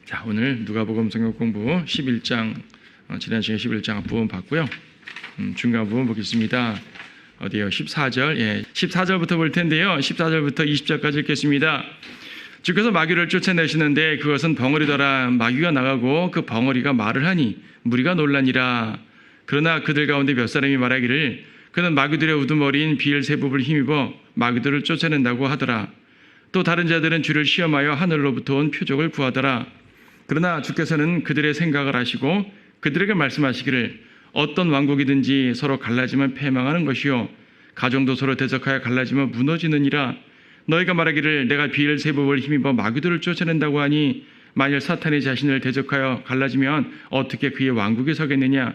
자, 오늘 누가복음 성경 공부 11장 지난 시간에 11장 부분 봤고요. 중간 부분 보겠습니다. 어디요? 14절. 14절부터 볼 텐데요. 14절부터 20절까지 읽겠습니다. 주께서 마귀를 쫓아내시는데 그것은 벙어리더라. 마귀가 나가고 그 벙어리가 말을 하니 무리가 놀라니라. 그러나 그들 가운데 몇 사람이 말하기를 그는 마귀들의 우두머리인 비엘세붑을 힘입어 마귀들을 쫓아낸다고 하더라. 또 다른 자들은 주를 시험하여 하늘로부터 온 표적을 구하더라. 그러나 주께서는 그들의 생각을 아시고 그들에게 말씀하시기를 어떤 왕국이든지 서로 갈라지면 패망하는 것이요 가정도 서로 대적하여 갈라지면 무너지느니라. 너희가 말하기를 내가 비엘세붑을 힘입어 마귀들을 쫓아낸다고 하니 만일 사탄이 자신을 대적하여 갈라지면 어떻게 그의 왕국에 서겠느냐.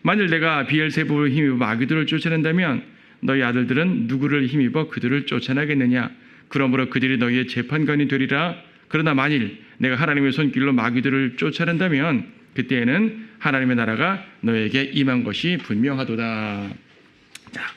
만일 내가 비엘세붑을 힘입어 마귀들을 쫓아낸다면 너희 아들들은 누구를 힘입어 그들을 쫓아내겠느냐. 그러므로 그들이 너희의 재판관이 되리라. 그러나 만일 내가 하나님의 손길로 마귀들을 쫓아낸다면 그때에는 하나님의 나라가 너에게 임한 것이 분명하도다. 자,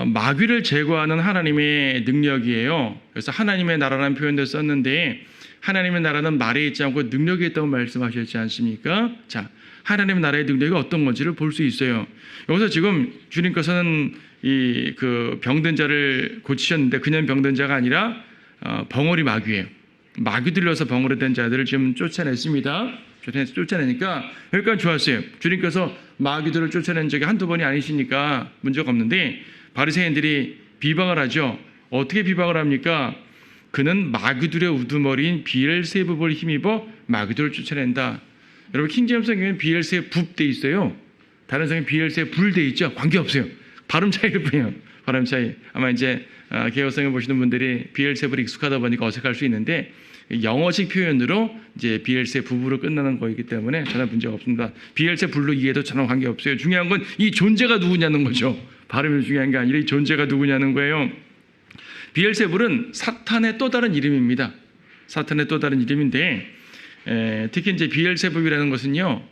마귀를 제거하는 하나님의 능력이에요. 그래서 하나님의 나라라는 표현도 썼는데 하나님의 나라는 말에 있지 않고 능력에 있다고 말씀하셨지 않습니까? 자, 하나님의 나라의 능력이 어떤 건지를 볼 수 있어요. 여기서 지금 주님께서는 그 병든 자를 고치셨는데 그냥 병든 자가 아니라 벙어리 마귀예요. 마귀 들려서 벙어리 된 자들을 지금 쫓아냈습니다. 쫓아내니까 여기까지 좋았어요. 주님께서 마귀들을 쫓아낸 적이 한두 번이 아니시니까 문제가 없는데 바리새인들이 비방을 하죠. 어떻게 비방을 합니까? 그는 마귀들의 우두머리인 비엘세붑을 힘입어 마귀들을 쫓아낸다. 여러분 킹제임스 성경에는 비엘세붑 돼 있어요. 다른 성경에 비엘세불 돼 있죠. 관계없어요. 발음 차이일 뿐이에요. 발음 차이. 아마 이제 개혁성경 보시는 분들이 비엘세불이 익숙하다 보니까 어색할 수 있는데 영어식 표현으로 이제 비엘세붑으로 끝나는 거이기 때문에 전혀 문제가 없습니다. 비엘세불로 이해해도 전혀 관계없어요. 중요한 건 이 존재가 누구냐는 거죠. 발음이 중요한 게 아니라 이 존재가 누구냐는 거예요. 비엘세불은 사탄의 또 다른 이름입니다. 사탄의 또 다른 이름인데 특히 이제 비엘세붑이라는 것은요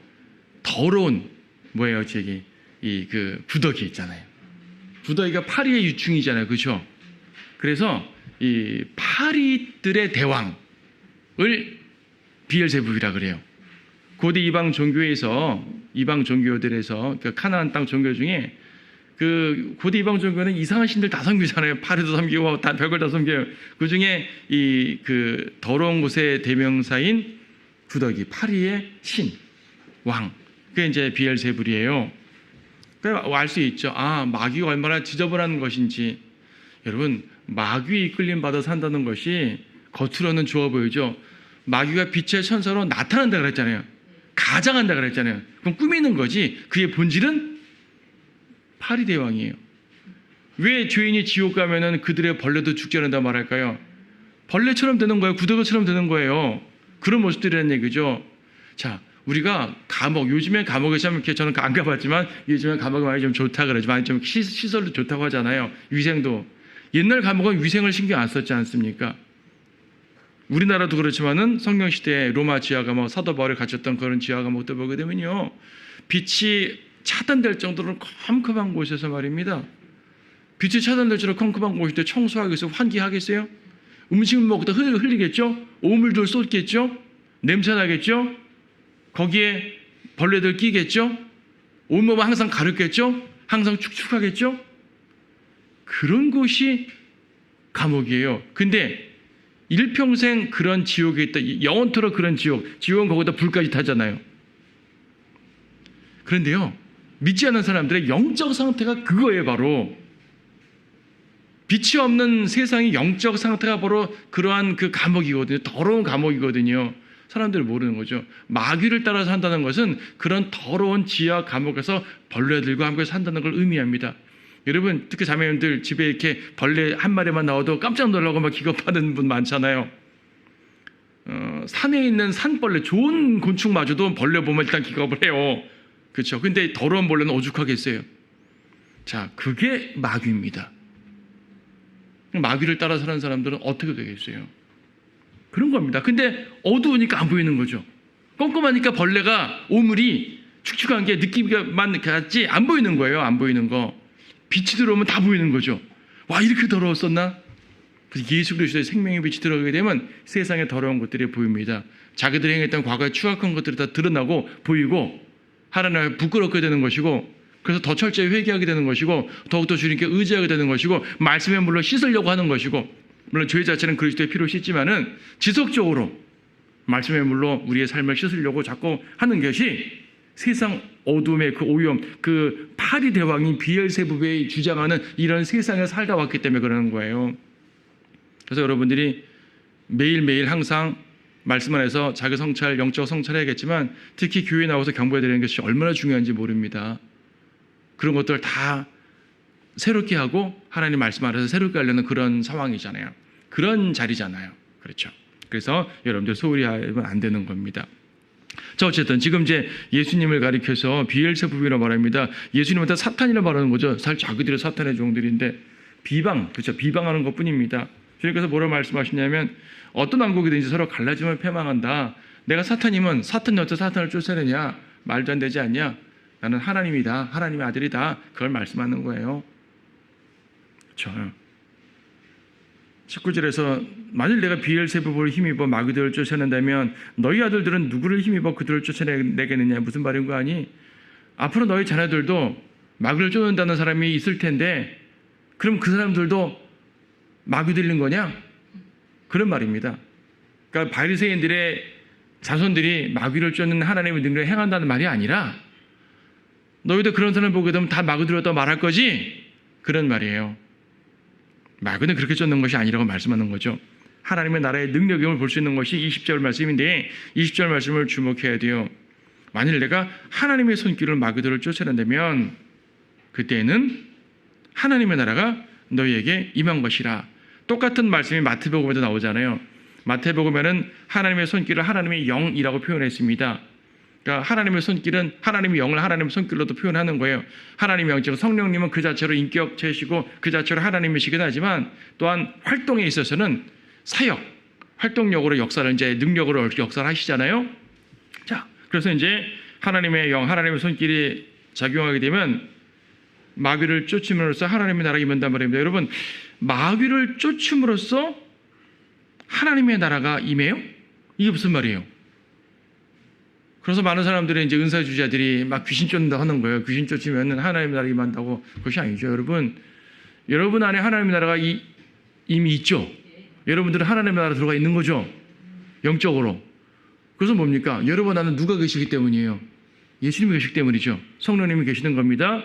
더러운 뭐예요? 저기 그 구더기 있잖아요. 구더기가 파리의 유충이잖아요. 그렇죠? 그래서 이 파리들의 대왕을 비엘세붑이라 그래요. 고대 이방 종교에서 이방 종교들에서 그 카나안 땅 종교 중에 그 고대 이방 종교는 이상한 신들 다 섬기잖아요. 파리도 섬기고 다 별걸 다 섬겨요. 그 중에 이 그 더러운 곳의 대명사인 구더기 파리의 신 왕 그게 이제 비엘세붑이에요. 알 수 있죠. 아, 마귀가 얼마나 지저분한 것인지. 여러분, 마귀 이끌림 받아 산다는 것이 겉으로는 좋아 보이죠. 마귀가 빛의 천사로 나타난다 그랬잖아요. 가장한다 그랬잖아요. 그럼 꾸미는 거지. 그의 본질은 파리 대왕이에요. 왜 죄인이 지옥 가면은 그들의 벌레도 죽지 않는다 말할까요? 벌레처럼 되는 거예요. 구더기처럼 되는 거예요. 그런 모습들이라는 얘기죠. 자, 우리가 감옥, 요즘에 감옥에 참 이렇게 저는 안 가봤지만 요즘에 감옥이 많이 좀 좋다 그러지. 많이 좀 시설도 좋다고 하잖아요. 위생도. 옛날 감옥은 위생을 신경 안 썼지 않습니까? 우리나라도 그렇지만은 성경시대에 로마 지하감옥, 사도 바울이 갇혔던 그런 지하감옥도 보게 되면요. 빛이 차단될 정도로 컴컴한 곳에서 말입니다. 빛이 차단될 정도로 컴컴한 곳인데 청소하겠어요? 환기하겠어요? 음식을 먹다 흘리겠죠? 오물들 쏟겠죠? 냄새 나겠죠? 거기에 벌레들 끼겠죠? 온몸은 항상 가렵겠죠? 항상 축축하겠죠? 그런 곳이 감옥이에요. 근데 일평생 그런 지옥에 있다. 영원토록 그런 지옥은 거기다 불까지 타잖아요. 그런데요. 믿지 않는 사람들의 영적 상태가 그거예요. 바로. 빛이 없는 세상의 영적 상태가 바로 그러한 그 감옥이거든요. 더러운 감옥이거든요. 사람들이 모르는 거죠. 마귀를 따라 산다는 것은 그런 더러운 지하 감옥에서 벌레들과 함께 산다는 걸 의미합니다. 여러분 특히 자매님들 집에 이렇게 벌레 한 마리만 나와도 깜짝 놀라고 막 기겁하는 분 많잖아요. 산에 있는 산벌레 좋은 곤충마저도 벌레 보면 일단 기겁을 해요. 그렇죠? 근데 더러운 벌레는 오죽하겠어요. 자, 그게 마귀입니다. 마귀를 따라 사는 사람들은 어떻게 되겠어요? 그런 겁니다. 근데 어두우니까 안 보이는 거죠. 꼼꼼하니까 벌레가 오물이 축축한 게 느끼기만 같지 안 보이는 거예요. 안 보이는 거. 빛이 들어오면 다 보이는 거죠. 와, 이렇게 더러웠었나? 그래서 예수 그리스도의 생명의 빛이 들어가게 되면 세상의 더러운 것들이 보입니다. 자기들이 행했던 과거의 추악한 것들이 다 드러나고 보이고 하나님을 부끄럽게 되는 것이고, 그래서 더 철저히 회개하게 되는 것이고, 더욱더 주님께 의지하게 되는 것이고, 말씀의 물로 씻으려고 하는 것이고, 물론 죄 자체는 그리스도의 피로 씻지만은 지속적으로 말씀의 물로 우리의 삶을 씻으려고 자꾸 하는 것이 세상 어둠의 그 오염, 그 파리 대왕인 비엘세부베이 주장하는 이런 세상에 살다 왔기 때문에 그러는 거예요. 그래서 여러분들이 매일매일 항상 말씀 안에서 자기 성찰, 영적 성찰해야겠지만 특히 교회에 나와서 경배해야 되는 것이 얼마나 중요한지 모릅니다. 그런 것들 다 새롭게 하고 하나님 말씀 안에서 새롭게 하려는 그런 상황이잖아요. 그런 자리잖아요. 그렇죠. 그래서 여러분들 소홀히 하면 안 되는 겁니다. 자, 어쨌든 지금 이제 예수님을 가리켜서 비엘세부비라고 말합니다. 예수님한테 사탄이라고 말하는 거죠. 사실 자기들의 사탄의 종들인데 비방, 그렇죠. 비방하는 것뿐입니다. 주님께서 뭐라고 말씀하시냐면 어떤 왕국이든지 서로 갈라지면 패망한다. 내가 사탄이면 사탄이 어째 사탄을 쫓아내냐? 말도 안 되지 않냐? 나는 하나님이다. 하나님의 아들이다. 그걸 말씀하는 거예요. 그렇죠. 19절에서 만일 내가 비엘세부를 힘입어 마귀들을 쫓아낸다면 너희 아들들은 누구를 힘입어 그들을 쫓아내겠느냐? 무슨 말인 거 아니? 앞으로 너희 자녀들도 마귀를 쫓는다는 사람이 있을 텐데 그럼 그 사람들도 마귀 들린 거냐? 그런 말입니다. 그러니까 바리새인들의 자손들이 마귀를 쫓는 하나님의 능력을 행한다는 말이 아니라 너희도 그런 사람을 보게 되면 다 마귀 들었다고 말할 거지? 그런 말이에요. 마귀는 그렇게 쫓는 것이 아니라고 말씀하는 거죠. 하나님의 나라의 능력임을 볼 수 있는 것이 20절 말씀인데 20절 말씀을 주목해야 돼요. 만일 내가 하나님의 손길을 마귀들을 쫓아낸다면 그때는 하나님의 나라가 너희에게 임한 것이라. 똑같은 말씀이 마태복음에도 나오잖아요. 마태복음에는 하나님의 손길을 하나님의 영이라고 표현했습니다. 그러니까 하나님의 손길은 하나님의 영을 하나님의 손길로도 표현하는 거예요. 하나님의 영, 즉 성령님은 그 자체로 인격체시고 그 자체로 하나님이시긴 하지만 또한 활동에 있어서는 사역, 활동력으로 역사를 이제 능력으로 역사를 하시잖아요. 자, 그래서 이제 하나님의 영, 하나님의 손길이 작용하게 되면 마귀를 쫓음으로써 하나님의 나라가 임한단 말입니다. 여러분, 마귀를 쫓음으로써 하나님의 나라가 임해요? 이게 무슨 말이에요? 그래서 많은 사람들이 이제 은사주자들이 막 귀신 쫓는다 하는 거예요. 귀신 쫓으면 하나님의 나라가 임한다고. 그것이 아니죠. 여러분 안에 하나님의 나라가 이미 있죠. 여러분들은 하나님의 나라 들어가 있는 거죠. 영적으로. 그래서 뭡니까? 여러분 안에 누가 계시기 때문이에요? 예수님이 계시기 때문이죠. 성령님이 계시는 겁니다.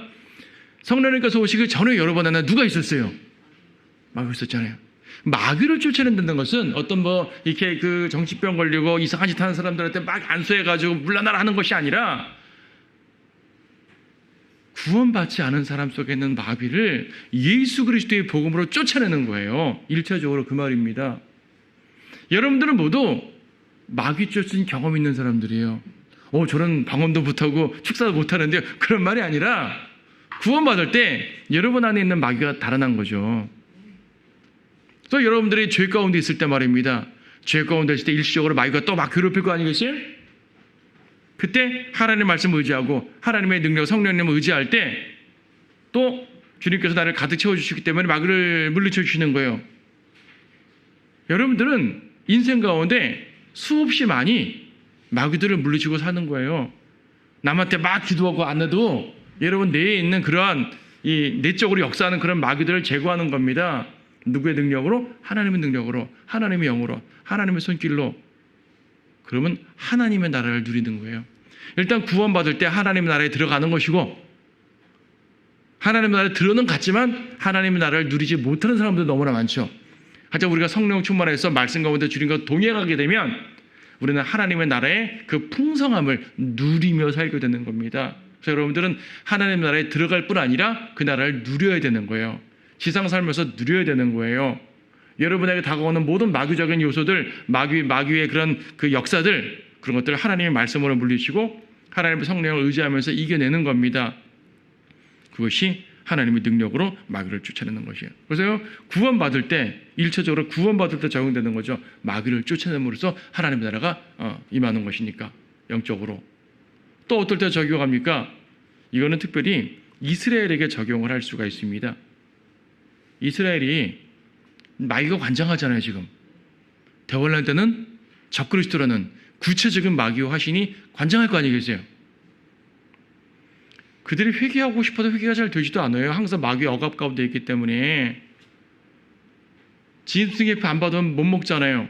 성령님께서 오시기 전에 여러분 안에 누가 있었어요? 마귀가 있었잖아요. 마귀를 쫓아낸다는 것은 어떤 이렇게 그 정신병 걸리고 이상한 짓 하는 사람들한테 막 안수해가지고 물러나라 하는 것이 아니라 구원받지 않은 사람 속에 있는 마귀를 예수 그리스도의 복음으로 쫓아내는 거예요. 1차적으로 그 말입니다. 여러분들은 모두 마귀 쫓은 경험 있는 사람들이에요. 저는 방언도 못하고 축사도 못하는데요. 그런 말이 아니라 구원받을 때 여러분 안에 있는 마귀가 달아난 거죠. 또 여러분들이 죄 가운데 있을 때 말입니다. 죄 가운데 있을 때 일시적으로 마귀가 또 막 괴롭힐 거 아니겠어요? 그때 하나님의 말씀을 의지하고 하나님의 능력, 성령님을 의지할 때 또 주님께서 나를 가득 채워주시기 때문에 마귀를 물리쳐 주시는 거예요. 여러분들은 인생 가운데 수없이 많이 마귀들을 물리치고 사는 거예요. 남한테 막 기도하고 안 해도 여러분 내에 있는 그러한 이 내적으로 역사하는 그런 마귀들을 제거하는 겁니다. 누구의 능력으로? 하나님의 능력으로, 하나님의 영으로, 하나님의 손길로. 그러면 하나님의 나라를 누리는 거예요. 일단 구원받을 때 하나님의 나라에 들어가는 것이고 하나님의 나라에 들어는 갔지만 하나님의 나라를 누리지 못하는 사람들 너무나 많죠. 하지만 우리가 성령 충만해서 말씀 가운데 주님과 동행하게 되면 우리는 하나님의 나라의 그 풍성함을 누리며 살게 되는 겁니다. 그래서 여러분들은 하나님의 나라에 들어갈 뿐 아니라 그 나라를 누려야 되는 거예요. 지상 살면서 누려야 되는 거예요. 여러분에게 다가오는 모든 마귀적인 요소들, 마귀의 그런 그 역사들, 그런 것들을 하나님의 말씀으로 물리치고 하나님의 성령을 의지하면서 이겨내는 겁니다. 그것이 하나님의 능력으로 마귀를 쫓아내는 것이에요. 그래서 구원받을 때, 1차적으로 구원받을 때 적용되는 거죠. 마귀를 쫓아냄으로써 하나님의 나라가 임하는 것이니까, 영적으로. 또 어떨 때 적용합니까? 이거는 특별히 이스라엘에게 적용을 할 수가 있습니다. 이스라엘이 마귀가 관장하잖아요. 지금 대환란 때는 적그리스도라는 구체적인 마귀와 화신이 관장할 거 아니겠어요? 그들이 회개하고 싶어도 회개가 잘 되지도 않아요. 항상 마귀의 억압 가운데 있기 때문에. 짐승의 표 안 받으면 못 먹잖아요.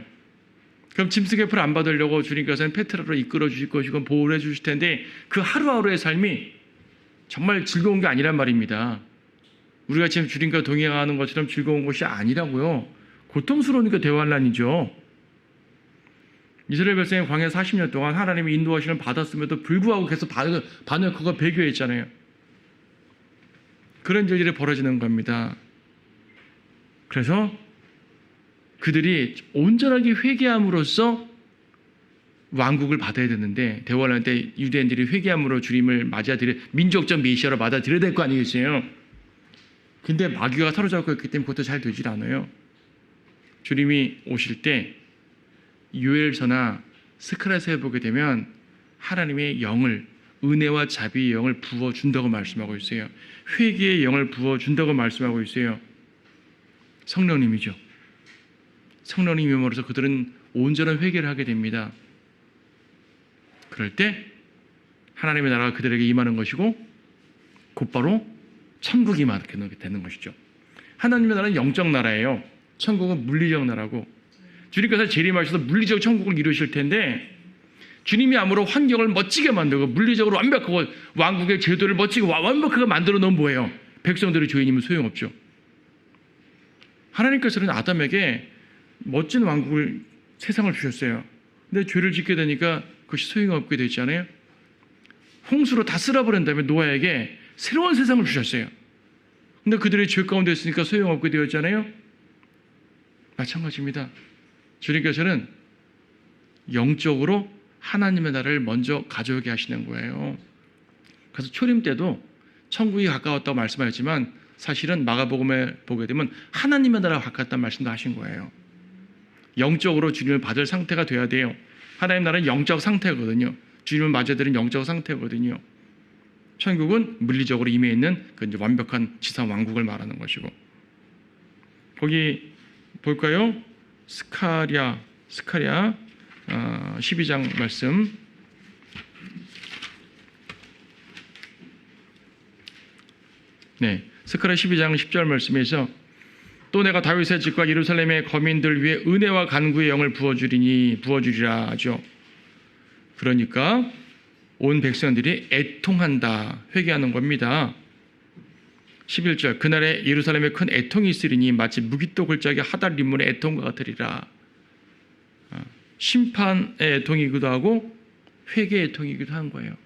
그럼 짐승의 표를 안 받으려고 주님께서는 페트라로 이끌어 주실 것이고 보호를 해 주실 텐데 그 하루하루의 삶이 정말 즐거운 게 아니란 말입니다. 우리가 지금 주님과 동행하는 것처럼 즐거운 것이 아니라고요. 고통스러우니까 대환란이죠. 이스라엘 백성이 광야 40년 동안 하나님의 인도하시는 받았음에도 불구하고 계속 반역하고 배교했잖아요. 그런 일들이 벌어지는 겁니다. 그래서 그들이 온전하게 회개함으로써 왕국을 받아야 되는데 대환란 때 유대인들이 회개함으로 주님을 민족적 메시아로 맞아들여야 될 거 아니겠어요? 근데 마귀가 사로잡고 있기 때문에 그것도 잘 되질 않아요. 주님이 오실 때 요엘서나 스가랴서에 보게 되면 하나님의 영을, 은혜와 자비의 영을 부어준다고 말씀하고 있어요. 회개의 영을 부어준다고 말씀하고 있어요. 성령님이죠. 성령님이 임함으로써 그들은 온전한 회개를 하게 됩니다. 그럴 때 하나님의 나라가 그들에게 임하는 것이고 곧바로 천국이 임하게 되는 것이죠. 하나님의 나라는 영적 나라예요. 천국은 물리적 나라고 주님께서 재림하셔서 물리적 천국을 이루실 텐데 주님이 아무로 환경을 멋지게 만들고 물리적으로 완벽하고 왕국의 제도를 멋지게 완벽하게 만들어 놓으면 뭐예요? 백성들의 주인이면 소용없죠. 하나님께서는 아담에게 멋진 왕국을 세상을 주셨어요. 근데 죄를 짓게 되니까 그것이 소용없게 되잖아요. 홍수로 다 쓸어버린 다음에 노아에게 새로운 세상을 주셨어요. 근데 그들이 죄 가운데 있으니까 소용없게 되었잖아요. 마찬가지입니다. 주님께서는 영적으로 하나님의 나라를 먼저 가져오게 하시는 거예요. 그래서 초림 때도 천국이 가까웠다고 말씀하셨지만 사실은 마가복음에 보게 되면 하나님의 나라가 가까웠다는 말씀도 하신 거예요. 영적으로 주님을 받을 상태가 돼야 돼요. 하나님 나라는 영적 상태거든요. 주님을 맞아야 되는 영적 상태거든요. 천국은 물리적으로 임해 있는 그 이제 완벽한 지상 왕국을 말하는 것이고. 거기 볼까요? 스가랴 12장 말씀. 네, 스가랴 12장 10절 말씀에서 또 내가 다윗의 집과 예루살렘의 거민들 위에 은혜와 간구의 영을 부어주리라 하죠. 그러니까 온 백성들이 애통한다, 회개하는 겁니다. 11절 그날에 예루살렘에 큰 애통이 있으리니 마치 무기또 골짜기 하달 림문의 애통과 같으리라. 심판의 애통이기도 하고 회개의 애통이기도 한 거예요.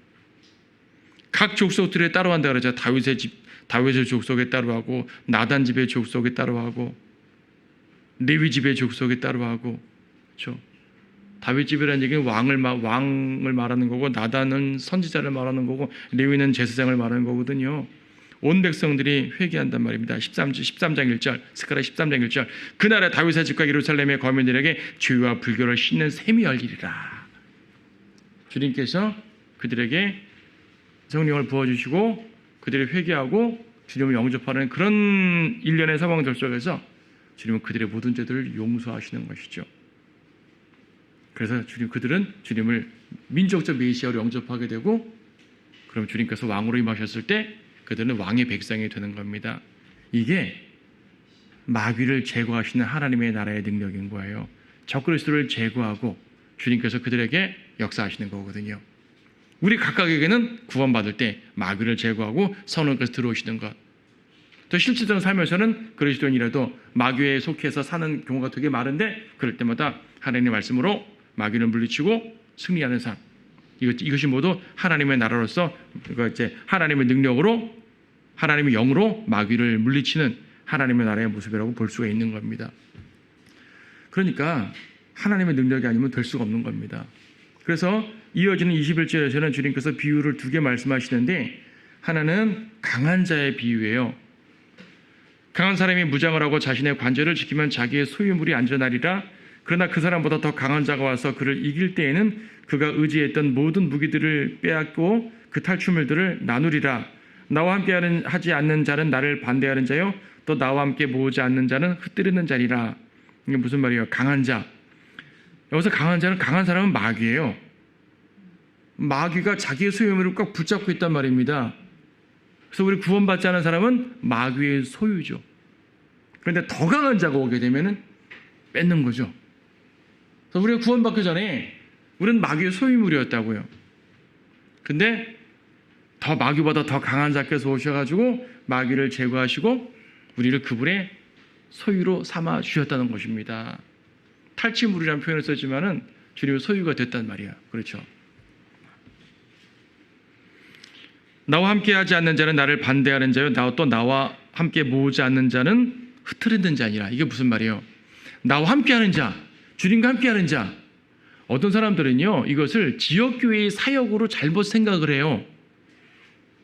각 족속들에 따로한다 그러죠. 다윗의 족속에 따로하고 나단 집의 족속에 따로하고 레위 집의 족속에 따로하고. 그렇죠? 다윗 집이라는 얘기는 왕을 말하는 거고 나단은 선지자를 말하는 거고 레위는 제사장을 말하는 거거든요. 온 백성들이 회개한단 말입니다. 13장 1절 스가랴 13장 1절 그날에 다윗의 집과 예루살렘의 거민들에게 죄와 불교를 씻는 셈이 열리리라. 주님께서 그들에게 성령을 부어주시고 그들이 회개하고 주님을 영접하는 그런 일련의 상황들 속에서 주님은 그들의 모든 죄들을 용서하시는 것이죠. 그래서 그들은 주님을 민족적 메시아로 영접하게 되고 그럼 주님께서 왕으로 임하셨을 때 그들은 왕의 백성이 되는 겁니다. 이게 마귀를 제거하시는 하나님의 나라의 능력인 거예요. 적그리스도를 제거하고 주님께서 그들에게 역사하시는 거거든요. 우리 각각에게는 구원받을 때 마귀를 제거하고 성령께서 들어오시는 것. 또 실질적인 삶에서는 그리스도인이라도 마귀에 속해서 사는 경우가 되게 많은데 그럴 때마다 하나님의 말씀으로 마귀를 물리치고 승리하는 삶. 이것이 모두 하나님의 나라로서 이제 하나님의 능력으로 하나님의 영으로 마귀를 물리치는 하나님의 나라의 모습이라고 볼 수가 있는 겁니다. 그러니까 하나님의 능력이 아니면 될 수가 없는 겁니다. 그래서 이어지는 21절에서는 주님께서 비유를 2개 말씀하시는데 하나는 강한 자의 비유예요. 강한 사람이 무장을 하고 자신의 관절을 지키면 자기의 소유물이 안전하리라. 그러나 그 사람보다 더 강한 자가 와서 그를 이길 때에는 그가 의지했던 모든 무기들을 빼앗고 그 탈취물들을 나누리라. 나와 함께 하지 않는 자는 나를 반대하는 자요 또 나와 함께 모으지 않는 자는 흩뜨리는 자리라. 이게 무슨 말이에요? 강한 자. 여기서 강한 자는, 강한 사람은 마귀예요. 마귀가 자기의 소유물을 꽉 붙잡고 있단 말입니다. 그래서 우리 구원받지 않은 사람은 마귀의 소유죠. 그런데 더 강한 자가 오게 되면은 뺏는 거죠. 그래서 우리가 구원받기 전에 우리는 마귀의 소유물이었다고요. 근데 더 마귀보다 더 강한 자께서 오셔가지고 마귀를 제거하시고 우리를 그분의 소유로 삼아 주셨다는 것입니다. 탈취물이라는 표현을 썼지만은 주님의 소유가 됐단 말이야. 그렇죠? 나와 함께하지 않는 자는 나를 반대하는 자요, 또 나와 함께 모으지 않는 자는 흩트리는 자니라. 이게 무슨 말이에요? 나와 함께하는 자, 주님과 함께하는 자. 어떤 사람들은요, 이것을 지역교회의 사역으로 잘못 생각을 해요.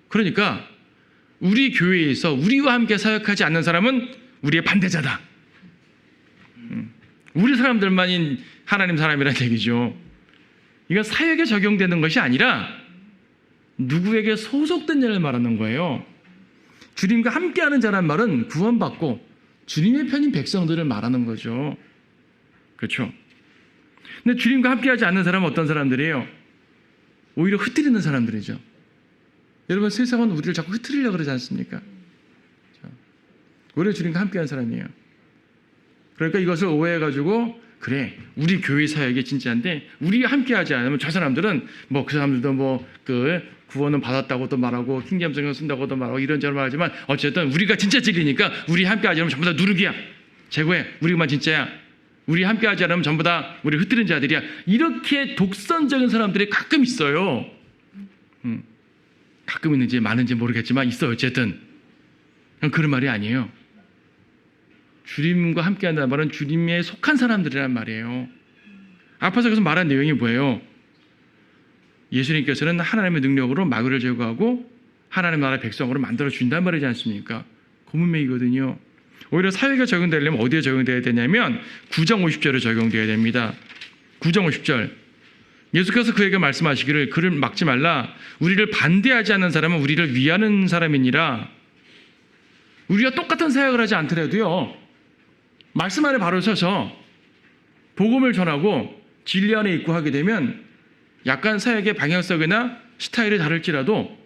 그러니까 우리 교회에서 우리와 함께 사역하지 않는 사람은 우리의 반대자다. 우리 사람들만인 하나님 사람이라는 얘기죠. 이건 사역에 적용되는 것이 아니라 누구에게 소속된 자를 말하는 거예요. 주님과 함께하는 자란 말은 구원받고 주님의 편인 백성들을 말하는 거죠. 그렇죠? 근데 주님과 함께하지 않는 사람은 어떤 사람들이에요? 오히려 흩뜨리는 사람들이죠. 여러분, 세상은 우리를 자꾸 흩뜨리려고 그러지 않습니까? 오히려 주님과 함께하는 사람이에요. 그러니까 이것을 오해해가지고, 그래, 우리 교회 사역이 진짜인데 우리 함께하지 않으면 저 사람들은 뭐 그 사람들도 뭐 그 구원은 받았다고도 말하고 킹잼성경 쓴다고도 말하고 이런저런 말하지만 어쨌든 우리가 진짜 진리니까 우리 함께하지 않으면 전부 다 누룩이야. 제거해. 우리만 진짜야. 우리 함께하지 않으면 전부 다 우리 흩뜨린 자들이야. 이렇게 독선적인 사람들이 가끔 있어요. 가끔 있는지 많은지 모르겠지만 있어요. 어쨌든 그런 말이 아니에요. 주님과 함께한다는 말은 주님에 속한 사람들이란 말이에요. 앞에서 그래서 말한 내용이 뭐예요? 예수님께서는 하나님의 능력으로 마귀를 제거하고 하나님 나라의 백성으로 만들어 준단 말이지 않습니까? 고문맥이거든요. 오히려 사역에 적용되려면 어디에 적용돼야 되냐면 9장 50절에 적용돼야 됩니다. 9장 50절. 예수께서 그에게 말씀하시기를 그를 막지 말라. 우리를 반대하지 않는 사람은 우리를 위하는 사람이니라. 우리가 똑같은 사역을 하지 않더라도요, 말씀 안에 바로 서서 복음을 전하고 진리 안에 있고 하게 되면 약간 사역의 방향성이나 스타일이 다를지라도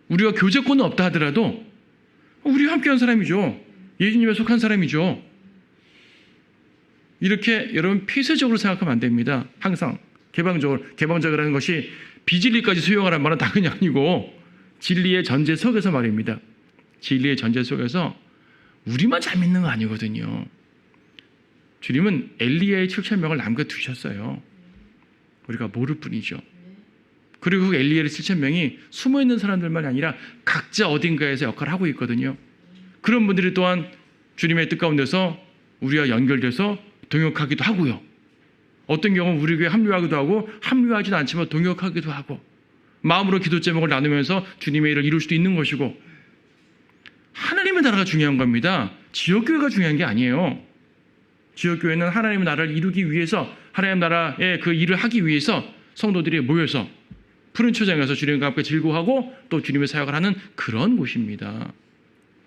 우리가 교제권은 없다 하더라도 우리와 함께한 사람이죠. 예수님에 속한 사람이죠. 이렇게 여러분 폐쇄적으로 생각하면 안 됩니다. 항상 개방적이라는 것이 비진리까지 수용하라는 말은 당연히 아니고 진리의 전제 속에서 말입니다. 진리의 전제 속에서 우리만 잘 믿는 거 아니거든요. 주님은 엘리야의 7,000명을 남겨두셨어요. 우리가 모를 뿐이죠. 그리고 그 엘리야의 7,000명이 숨어있는 사람들만이 아니라 각자 어딘가에서 역할을 하고 있거든요. 그런 분들이 또한 주님의 뜻 가운데서 우리와 연결돼서 동역하기도 하고요. 어떤 경우는 우리 교회에 합류하기도 하고 합류하지도 않지만 동역하기도 하고 마음으로 기도 제목을 나누면서 주님의 일을 이룰 수도 있는 것이고 하나님의 나라가 중요한 겁니다. 지역교회가 중요한 게 아니에요. 지역교회는 하나님의 나라를 이루기 위해서 하나님 나라의 그 일을 하기 위해서 성도들이 모여서 푸른 초장에서 주님과 함께 즐거워하고 또 주님의 사역을 하는 그런 곳입니다.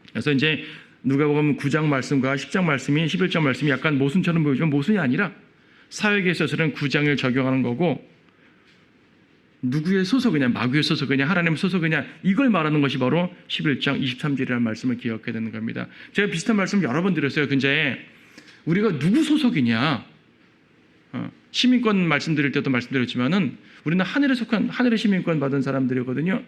그래서 이제 누가복음 9장 말씀과 10장 말씀이 11장 말씀이 약간 모순처럼 보이지만 모순이 아니라 사역에 있어서는 9장을 적용하는 거고 누구의 소속이냐, 마귀의 소속이냐, 하나님의 소속이냐 이걸 말하는 것이 바로 11장 23절이라는 말씀을 기억해야 되는 겁니다. 제가 비슷한 말씀 여러 번 드렸어요. 근데 우리가 누구 소속이냐, 시민권 말씀드릴 때도 말씀드렸지만은 우리는 하늘에 속한 하늘의 시민권 받은 사람들이거든요.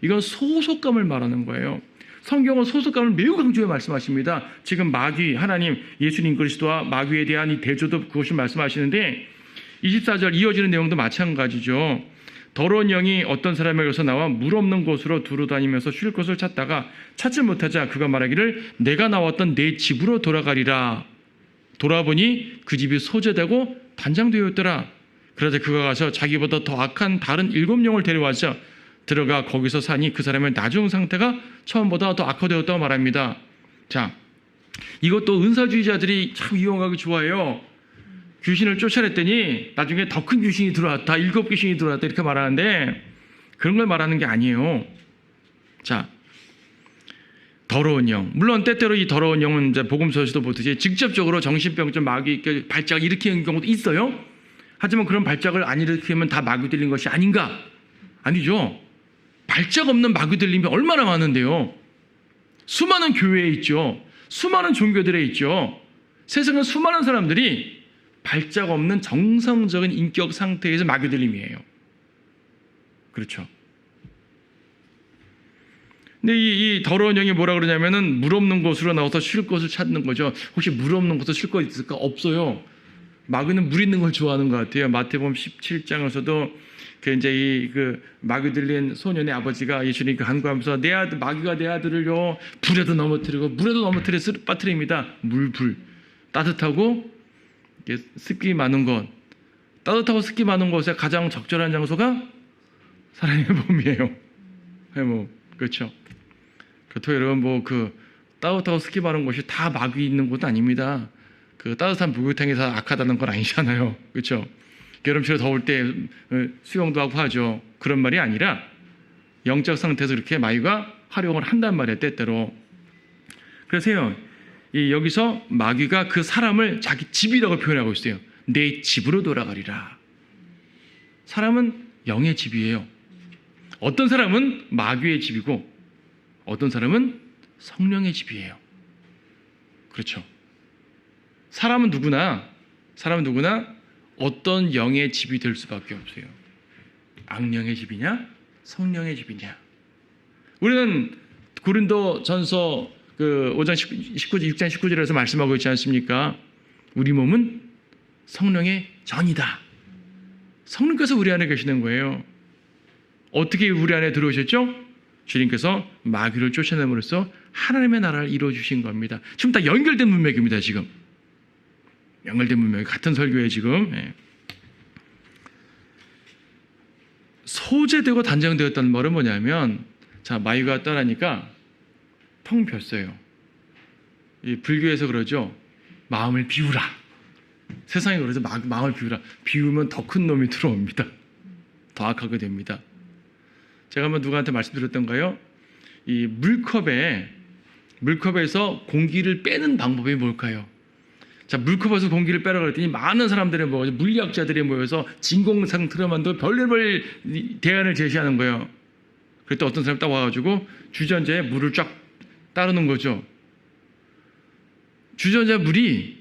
이건 소속감을 말하는 거예요. 성경은 소속감을 매우 강조해 말씀하십니다. 지금 마귀, 하나님, 예수님 그리스도와 마귀에 대한 이 대조도 그것을 말씀하시는데 24절 이어지는 내용도 마찬가지죠. 더러운 영이 어떤 사람에게서 나와 물 없는 곳으로 두루다니면서 쉴 곳을 찾다가 찾지 못하자 그가 말하기를 내가 나왔던 내 집으로 돌아가리라. 돌아보니 그 집이 소재되고 단장되어 있더라. 그러자 그가 가서 자기보다 더 악한 다른 7영을 데려와서 들어가 거기서 사니 그 사람의 나중 상태가 처음보다 더 악화되었다고 말합니다. 자, 이것도 은사주의자들이 참 이용하기 좋아해요. 귀신을 쫓아냈더니 나중에 더 큰 귀신이 들어왔다, 7귀신이 들어왔다 이렇게 말하는데 그런 걸 말하는 게 아니에요. 자, 더러운 영. 물론 때때로 이 더러운 영은 이제 복음서에서도 보듯이 직접적으로 정신병적 마귀 발작을 일으키는 경우도 있어요. 하지만 그런 발작을 안 일으키면 다 마귀 들린 것이 아닌가? 아니죠. 발작 없는 마귀 들림이 얼마나 많은데요. 수많은 교회에 있죠. 수많은 종교들에 있죠. 세상에 수많은 사람들이 발작 없는 정상적인 인격 상태에서 마귀 들림이에요. 그렇죠. 근데 이 더러운 영이 뭐라 그러냐면은 물 없는 곳으로 나와서 쉴 곳을 찾는 거죠. 혹시 물 없는 곳에 쉴 곳 있을까? 없어요. 마귀는 물 있는 걸 좋아하는 것 같아요. 마태복음 17장에서도 그 이제 그 마귀 들린 소년의 아버지가 예수님께 간구하면서 내 아들 마귀가 내 아들을요 불에도 넘어뜨리고 물에도 넘어뜨려 빠뜨립니다. 불 따뜻하고 습기 많은 곳, 따뜻하고 습기 많은 곳에 가장 적절한 장소가 사람의 몸이에요. 그렇죠. 그렇다고 여러분 그 따뜻하고 습기 많은 곳이 다 마귀 있는 곳은 아닙니다. 그 따뜻한 목욕탕이 다 악하다는 건 아니잖아요. 그렇죠. 여름철에 더울 때 수영도 하고 하죠. 그런 말이 아니라 영적 상태에서 그렇게 마귀가 활용을 한단 말이에요. 때때로. 그래서요. 여기서 마귀가 그 사람을 자기 집이라고 표현하고 있어요. 내 집으로 돌아가리라. 사람은 영의 집이에요. 어떤 사람은 마귀의 집이고 어떤 사람은 성령의 집이에요. 그렇죠. 사람은 누구나 어떤 영의 집이 될 수밖에 없어요. 악령의 집이냐 성령의 집이냐. 우리는 고린도전서 5장 19절 6장 19절에서 말씀하고 있지 않습니까? 우리 몸은 성령의 전이다. 성령께서 우리 안에 계시는 거예요. 어떻게 우리 안에 들어오셨죠? 주님께서 마귀를 쫓아냄으로써 하나님의 나라를 이루어주신 겁니다. 지금 다 연결된 문맥입니다. 지금 연결된 문맥 같은 설교에 지금 소재되고 단정되었다는 말은 뭐냐면 자 마귀가 떠나니까 텅 비었어요. 이 불교에서 그러죠. 마음을 비우라. 세상에 그러죠. 마음을 비우라. 비우면 더 큰 놈이 들어옵니다. 더 악하게 됩니다. 제가 한번 누구한테 말씀드렸던가요? 이 물컵에서 공기를 빼는 방법이 뭘까요? 자, 물컵에서 공기를 빼라고 그랬더니 많은 사람들이 물리학자들이 모여서 진공상 틀어만도 별별 대안을 제시하는 거예요. 그때 어떤 사람이 딱 와가지고 주전자에 물을 쫙 따르는 거죠. 주전자 물이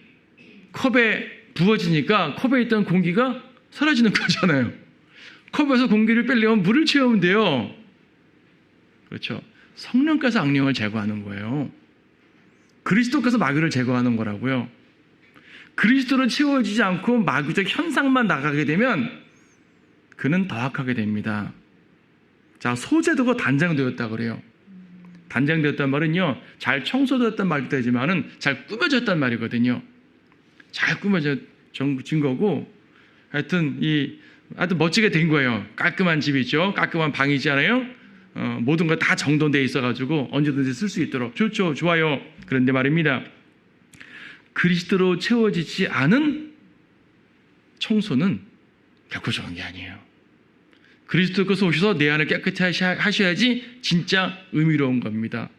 컵에 부어지니까 컵에 있던 공기가 사라지는 거잖아요. 컵에서 공기를 빼려면 물을 채우면 돼요. 그렇죠. 성령께서 악령을 제거하는 거예요. 그리스도께서 마귀를 제거하는 거라고요. 그리스도로 채워지지 않고 마귀적 현상만 나가게 되면 그는 더 악하게 됩니다. 자, 소재도가 단장되었다 그래요. 단장되었단 말은요, 잘 청소되었단 말도 되지만은 잘 꾸며졌단 말이거든요. 잘 꾸며진 거고, 하여튼 멋지게 된 거예요. 깔끔한 집이죠. 깔끔한 방이지 않아요? 모든 거 다 정돈되어 있어가지고 언제든지 쓸 수 있도록 좋죠, 좋아요. 그런데 말입니다. 그리스도로 채워지지 않은 청소는 결코 좋은 게 아니에요. 그리스도께서 오셔서 내 안을 깨끗이 하셔야지 진짜 의미로운 겁니다.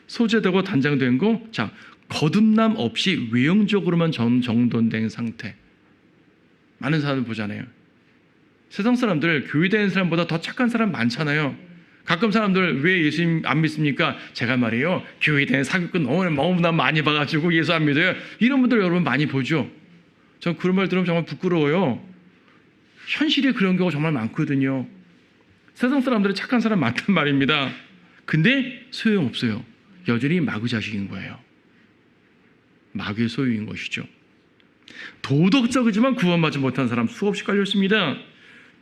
소재되고 단장된 거, 자, 거듭남 없이 외형적으로만 정돈된 상태. 많은 사람들 보잖아요. 세상 사람들, 교회 다니는 사람보다 더 착한 사람 많잖아요. 가끔 사람들 왜 예수님 안 믿습니까? 제가 말이에요. 교회 다니는 사기꾼 너무나 많이 봐가지고 예수 안 믿어요. 이런 분들 여러분 많이 보죠. 전 그런 말 들으면 정말 부끄러워요. 현실에 그런 경우가 정말 많거든요. 세상 사람들은 착한 사람 많단 말입니다. 근데 소용없어요. 여전히 마귀 자식인 거예요. 마귀의 소유인 것이죠. 도덕적이지만 구원받지 못한 사람 수없이 깔렸습니다.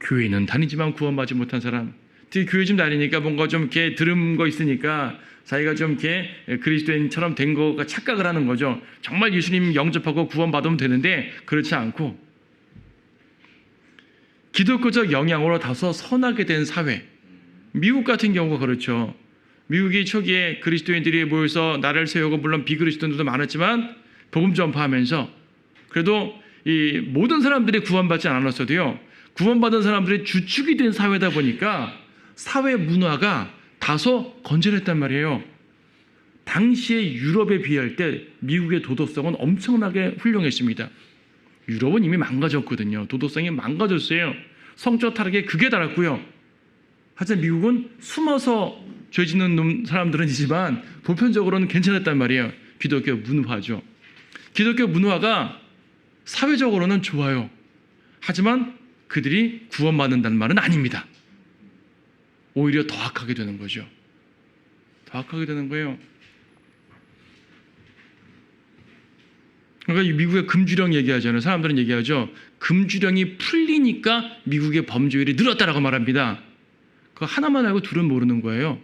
교회는 다니지만 구원받지 못한 사람. 특히 교회 좀 다니니까 뭔가 좀 이렇게 들은 거 있으니까 자기가 좀 이렇게 그리스도인처럼 된 거가 착각을 하는 거죠. 정말 예수님 영접하고 구원받으면 되는데 그렇지 않고 기독교적 영향으로 다소 선하게 된 사회. 미국 같은 경우가 그렇죠. 미국이 초기에 그리스도인들이 모여서 나라를 세우고 물론 비그리스도인들도 많았지만 복음 전파하면서 그래도 이 모든 사람들이 구원받지 않았어도요. 구원받은 사람들이 주축이 된 사회다 보니까 사회 문화가 다소 건전했단 말이에요. 당시의 유럽에 비할 때 미국의 도덕성은 엄청나게 훌륭했습니다. 유럽은 이미 망가졌거든요. 도덕성이 망가졌어요. 성적 타락에 극에 달았고요. 하지만 미국은 숨어서 죄 짓는 사람들은 있지만 보편적으로는 괜찮았단 말이에요. 기독교 문화죠. 기독교 문화가 사회적으로는 좋아요. 하지만 그들이 구원받는다는 말은 아닙니다. 오히려 더 악하게 되는 거죠. 더 악하게 되는 거예요. 그러니까 미국의 금주령 얘기하잖아요. 사람들은 얘기하죠. 금주령이 풀리니까 미국의 범죄율이 늘었다라고 말합니다. 그거 하나만 알고 둘은 모르는 거예요.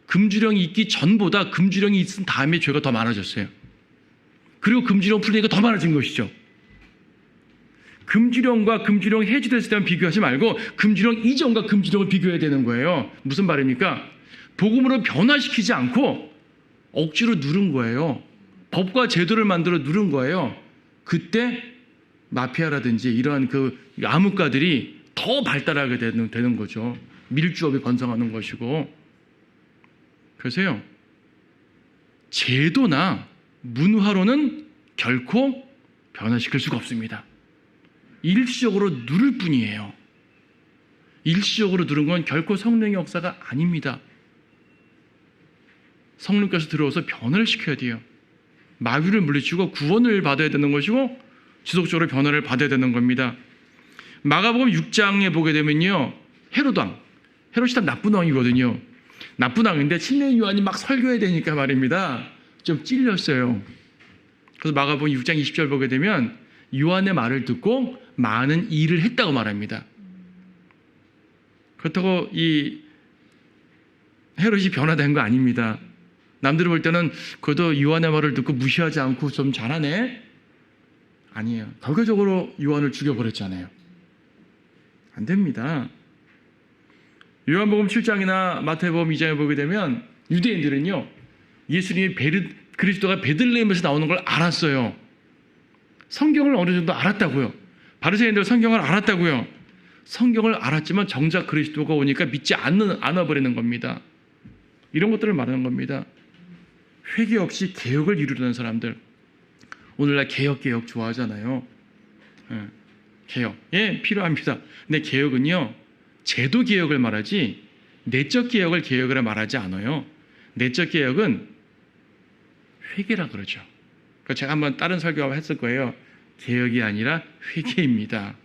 금주령이 있기 전보다 금주령이 있은 다음에 죄가 더 많아졌어요. 그리고 금주령 풀리니까 더 많아진 것이죠. 금주령과 금주령 해제됐을 때만 비교하지 말고 금주령 이전과 금주령을 비교해야 되는 거예요. 무슨 말입니까? 복음으로 변화시키지 않고 억지로 누른 거예요. 법과 제도를 만들어 누른 거예요. 그때 마피아라든지 이러한 그 암흑가들이 더 발달하게 되는 거죠. 밀주업이 번성하는 것이고. 그래서요, 제도나 문화로는 결코 변화시킬 수가 없습니다. 일시적으로 누를 뿐이에요. 일시적으로 누른 건 결코 성령의 역사가 아닙니다. 성령께서 들어와서 변화를 시켜야 돼요. 마귀를 물리치고 구원을 받아야 되는 것이고 지속적으로 변화를 받아야 되는 겁니다. 마가복음 6장에 보게 되면요, 헤롯이 참 나쁜 왕이거든요. 나쁜 왕인데 침례 요한이 막 설교해야 되니까 말입니다. 좀 찔렸어요. 그래서 마가복음 6장 20절 보게 되면 요한의 말을 듣고 많은 일을 했다고 말합니다. 그렇다고 이 헤롯이 변화된 거 아닙니다. 남들이 볼 때는 그래도 요한의 말을 듣고 무시하지 않고 좀 잘하네? 아니에요. 결과적으로 요한을 죽여버렸잖아요. 안 됩니다. 요한복음 7장이나 마태복음 2장에 보게 되면 유대인들은요, 예수님이 그리스도가 베들레헴에서 나오는 걸 알았어요. 성경을 어느 정도 알았다고요. 바리새인들 성경을 알았다고요. 성경을 알았지만 정작 그리스도가 오니까 믿지 않아버리는 겁니다. 이런 것들을 말하는 겁니다. 회개 없이 개혁을 이루려는 사람들. 오늘날 개혁 좋아하잖아요. 개혁. 예, 필요합니다. 근데 개혁은요, 제도 개혁을 말하지 내적 개혁을 말하지 않아요. 내적 개혁은 회개라 그러죠. 제가 한번 다른 설교 했을 거예요. 개혁이 아니라 회개입니다.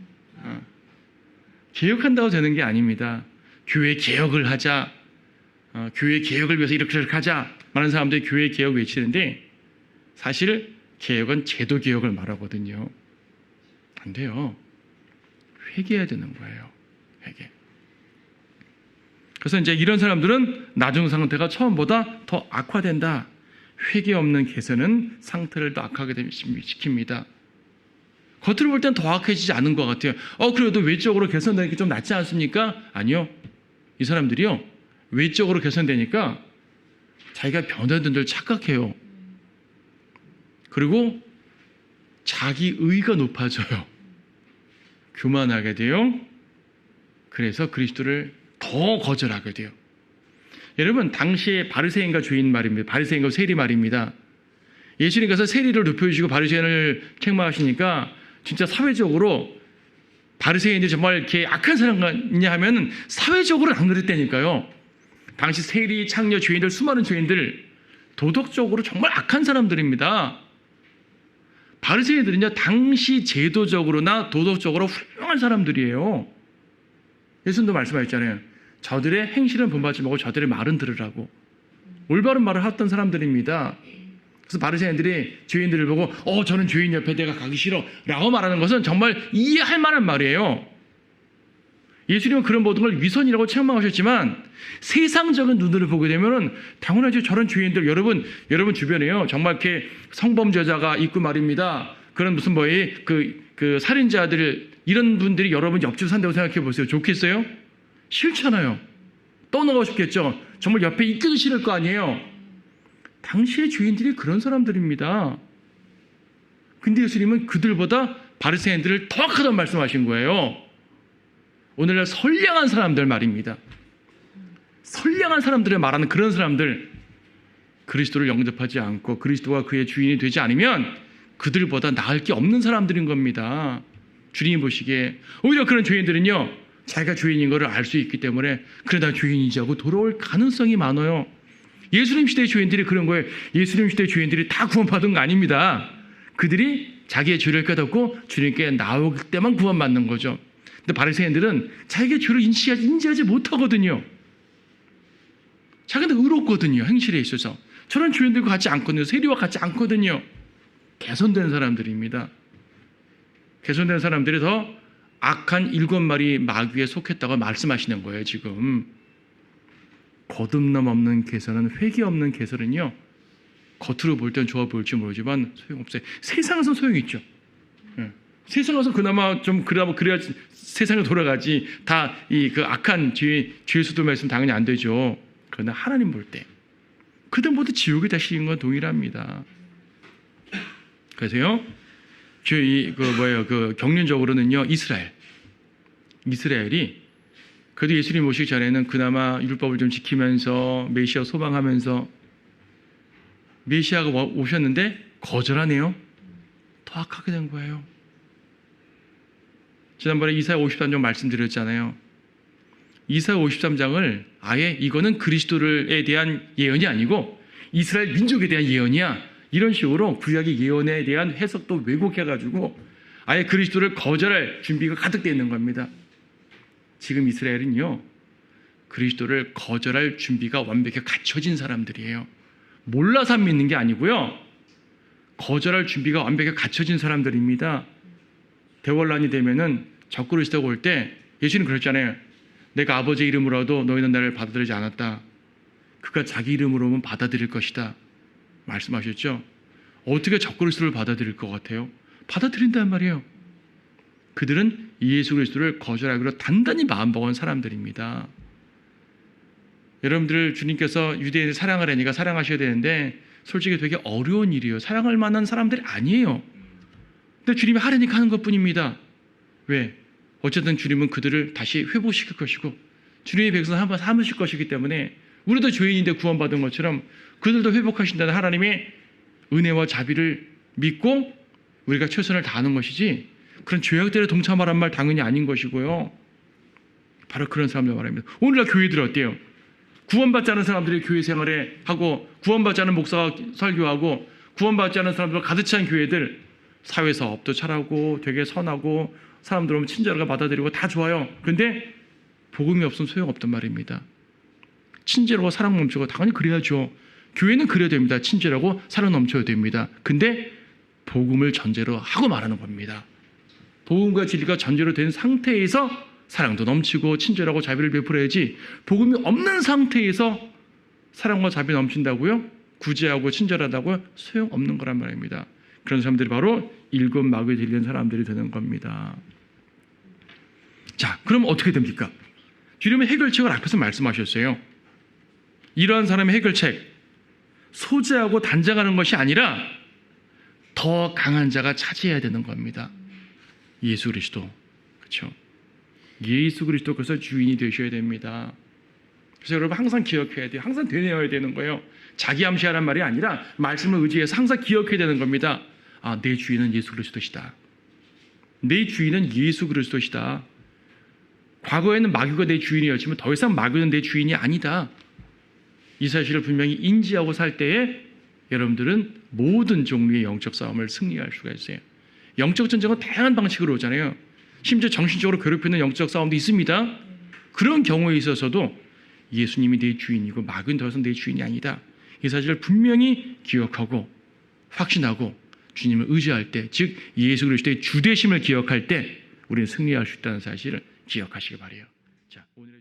개혁한다고 되는 게 아닙니다. 교회 개혁을 하자. 교회 개혁을 위해서 이렇게 하자. 많은 사람들이 교회 개혁 외치는데 사실 개혁은 제도 개혁을 말하거든요. 안 돼요. 회개해야 되는 거예요. 회개. 그래서 이제 이런 사람들은 나중 상태가 처음보다 더 악화된다. 회개 없는 개선은 상태를 더 악하게 시킵니다. 겉으로 볼 땐 더 악해지지 않은 것 같아요. 그래도 외적으로 개선되는 게 좀 낫지 않습니까? 아니요. 이 사람들이요, 외적으로 개선되니까 자기가 변화된 줄 착각해요. 그리고 자기 의가 높아져요. 교만하게 돼요. 그래서 그리스도를 더 거절하게 돼요. 여러분, 당시에 바리새인과 죄인 말입니다. 바리새인과 세리 말입니다. 예수님께서 세리를 높여주시고 바리새인을 책망하시니까 진짜 사회적으로 바리새인들이 정말 이렇게 악한 사람이냐 하면 사회적으로는 안 그랬다니까요. 당시 세리, 창녀, 죄인들, 수많은 죄인들 도덕적으로 정말 악한 사람들입니다. 바리새인들은요, 당시 제도적으로나 도덕적으로 훌륭한 사람들이에요. 예수님도 말씀하셨잖아요. 저들의 행실은 본받지 말고 저들의 말은 들으라고. 올바른 말을 했던 사람들입니다. 그래서 바리새인들이 죄인들을 보고 저는 죄인 옆에 내가 가기 싫어 라고 말하는 것은 정말 이해할 만한 말이에요. 예수님은 그런 모든 걸 위선이라고 책망하셨지만 세상적인 눈으로 보게 되면은 당연하죠. 저런 죄인들, 여러분 주변에요, 정말 이렇게 성범죄자가 있고 말입니다. 그런 무슨 그 살인자들, 이런 분들이 여러분 옆집 산다고 생각해 보세요. 좋겠어요? 싫잖아요. 떠나고 싶겠죠. 정말 옆에 있기도 싫을 거 아니에요. 당시의 죄인들이 그런 사람들입니다. 근데 예수님은 그들보다 바리새인들을 더 악하다고 말씀하신 거예요. 오늘날 선량한 사람들 말입니다. 선량한 사람들을 말하는 그런 사람들, 그리스도를 영접하지 않고 그리스도가 그의 주인이 되지 않으면 그들보다 나을 게 없는 사람들인 겁니다. 주님이 보시기에 오히려 그런 죄인들은요, 자기가 죄인인 것을 알 수 있기 때문에 그래 나 죄인이지 하고 돌아올 가능성이 많아요. 예수님 시대의 죄인들이 그런 거예요. 예수님 시대의 죄인들이 다 구원받은 거 아닙니다. 그들이 자기의 죄를 깨닫고 주님께 나올 때만 구원받는 거죠. 근데 바리새인들은 자기의 죄를 인지하지 못하거든요. 자기는 의롭거든요. 행실에 있어서. 저런 죄인들과 같지 않거든요. 세리와 같지 않거든요. 개선된 사람들입니다. 개선된 사람들이 더 악한 7마리 마귀에 속했다고 말씀하시는 거예요. 지금 거듭남 없는 개선은, 회개 없는 개선은요, 겉으로 볼 땐 좋아 보일지 모르지만 소용없어요. 세상에서 소용이 있죠. 세상에서 그나마 좀 그래야 세상에 돌아가지. 다 그 악한 죄수도 말씀 당연히 안 되죠. 그러나 하나님 볼 때 그들 모두 지옥에 다시는 건 동일합니다. 그래서요, 경륜적으로는요, 이스라엘이 그래도 예수님 오시기 전에는 그나마 율법을 좀 지키면서 메시아 소망하면서 메시아가 오셨는데 거절하네요. 더 악하게 된 거예요. 지난번에 이사야 53장 말씀드렸잖아요. 이사야 53장을 아예 이거는 그리스도에 대한 예언이 아니고 이스라엘 민족에 대한 예언이야, 이런 식으로 구약의 예언에 대한 해석도 왜곡해가지고 아예 그리스도를 거절할 준비가 가득 되어 있는 겁니다. 지금 이스라엘은요, 그리스도를 거절할 준비가 완벽히 갖춰진 사람들이에요. 몰라서 안 믿는 게 아니고요, 거절할 준비가 완벽히 갖춰진 사람들입니다. 대원란이 되면은 적그리스도가 올 때 예수님 그랬잖아요. 내가 아버지 이름으로도 너희는 나를 받아들이지 않았다. 그가 자기 이름으로 오면 받아들일 것이다 말씀하셨죠. 어떻게 적그리스도를 받아들일 것 같아요? 받아들인단 말이에요. 그들은 예수 그리스도를 거절하기로 단단히 마음먹은 사람들입니다. 여러분들 주님께서 유대인을 사랑하려니까 사랑하셔야 되는데 솔직히 되게 어려운 일이에요. 사랑할 만한 사람들이 아니에요. 근데 주님이 하려니까 하는 것뿐입니다. 왜? 어쨌든 주님은 그들을 다시 회복시킬 것이고 주님의 백성을 한번 삼으실 것이기 때문에 우리도 죄인인데 구원받은 것처럼 그들도 회복하신다는 하나님의 은혜와 자비를 믿고 우리가 최선을 다하는 것이지, 그런 죄악들에 동참하란 말 당연히 아닌 것이고요. 바로 그런 사람들 말입니다. 오늘날 교회들 어때요? 구원받지 않은 사람들이 교회 생활에 하고, 구원받지 않은 목사가 설교하고, 구원받지 않은 사람들 가득 찬 교회들, 사회사업도 잘하고 되게 선하고 사람들 오면 친절하게 받아들이고 다 좋아요. 그런데 복음이 없으면 소용없단 말입니다. 친절하고 사랑 넘치고 당연히 그래야죠. 교회는 그래야 됩니다. 친절하고 사랑 넘쳐야 됩니다. 근데 복음을 전제로 하고 말하는 겁니다. 복음과 진리가 전제로 된 상태에서 사랑도 넘치고 친절하고 자비를 베풀어야지, 복음이 없는 상태에서 사랑과 자비 넘친다고요? 구제하고 친절하다고요? 소용없는 거란 말입니다. 그런 사람들이 바로 7마귀에 들린 사람들이 되는 겁니다. 자, 그럼 어떻게 됩니까? 주님은 해결책을 앞에서 말씀하셨어요. 이러한 사람의 해결책, 소재하고 단장하는 것이 아니라 더 강한 자가 차지해야 되는 겁니다. 예수 그리스도. 그렇죠? 예수 그리스도께서 주인이 되셔야 됩니다. 그래서 여러분 항상 기억해야 돼요. 항상 되뇌어야 되는 거예요. 자기 암시하란 말이 아니라 말씀을 의지해서 항상 기억해야 되는 겁니다. 아, 내 주인은 예수 그리스도시다. 내 주인은 예수 그리스도시다. 과거에는 마귀가 내 주인이었지만 더 이상 마귀는 내 주인이 아니다. 이 사실을 분명히 인지하고 살 때에 여러분들은 모든 종류의 영적 싸움을 승리할 수가 있어요. 영적 전쟁은 다양한 방식으로 오잖아요. 심지어 정신적으로 괴롭히는 영적 싸움도 있습니다. 그런 경우에 있어서도 예수님이 내 주인이고 마귀는 더 이상 내 주인이 아니다. 이 사실을 분명히 기억하고 확신하고 주님을 의지할 때, 즉 예수 그리스도의 주되심을 기억할 때 우리는 승리할 수 있다는 사실을 기억하시기 바라요. 자, 오늘